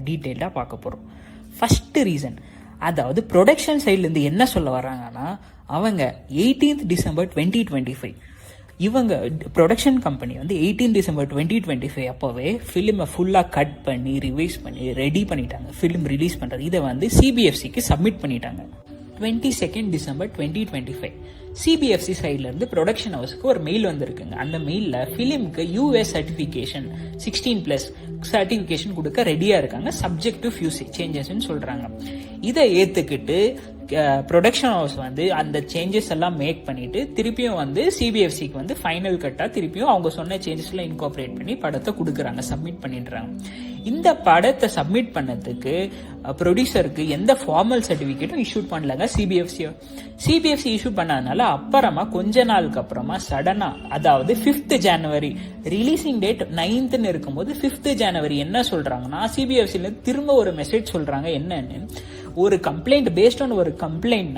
டீட்டெயில்டாக பார்க்க போகிறோம். ஃபஸ்ட்டு ரீசன், அதாவது ப்ரொடக்ஷன் சைட்லேருந்து என்ன சொல்ல வராங்கன்னா, அவங்க 18th December 2025 இவங்க ப்ரொடக்ஷன் கம்பெனி வந்து 18 December 2025 அப்போவே ஃபிலிமை ஃபுல்லாக கட் பண்ணி ரிவைஸ் பண்ணி ரெடி பண்ணிட்டாங்க. ஃபிலிம் ரிலீஸ் பண்ணுறது இதை வந்து சிபிஎஃப்சிக்கு சப்மிட் பண்ணிட்டாங்க. 22nd December 2025 சிபிஎஃப்சி சைட்லேருந்து ப்ரொடக்ஷன் ஹவுஸுக்கு ஒரு மெயில் வந்திருக்குங்க. அந்த மெயிலில் ஃபிலிமுக்கு யூஎஸ் சர்டிஃபிகேஷன் 16+ சர்டிஃபிகேஷன் கொடுக்க ரெடியாக இருக்காங்க, சப்ஜெக்ட் டு ஃபியூ சேஞ்சஸ்ன்னு சொல்கிறாங்க. இதை ஏற்றுக்கிட்டு ப்ரொடக்ஷன் ஹவுஸ் வந்து அந்த சேஞ்சஸ் எல்லாம் மேக் பண்ணிட்டு திருப்பியும் வந்து சிபிஎஃப்சிக்கு வந்து ஃபைனல் கட்டாக திருப்பியும் அவங்க சொன்ன சேஞ்சஸ்லாம் இன்கார்பரேட் பண்ணி படத்தை கொடுக்குறாங்க, சப்மிட் பண்ணிடுறாங்க. இந்த படத்தை சப்மிட் பண்ணதுக்கு ப்ரொடியூசருக்கு எந்த ஃபார்மல் சர்டிஃபிகேட்டும் இஷ்யூ பண்ணலங்க சிபிஎஃப்சி இஷ்யூ பண்ணதுனால அப்புறமா கொஞ்ச நாளுக்கு அப்புறமா சடனா, அதாவது 5th January releasing date 9th இருக்கும்போது 5th January என்ன சொல்றாங்கன்னா, சிபிஎஃப்சில திரும்ப ஒரு மெசேஜ் சொல்றாங்க. என்னன்னு, ஒரு கம்ப்ளைண்ட் பேஸ்ட் ஆன் ஒரு கம்ப்ளைண்ட்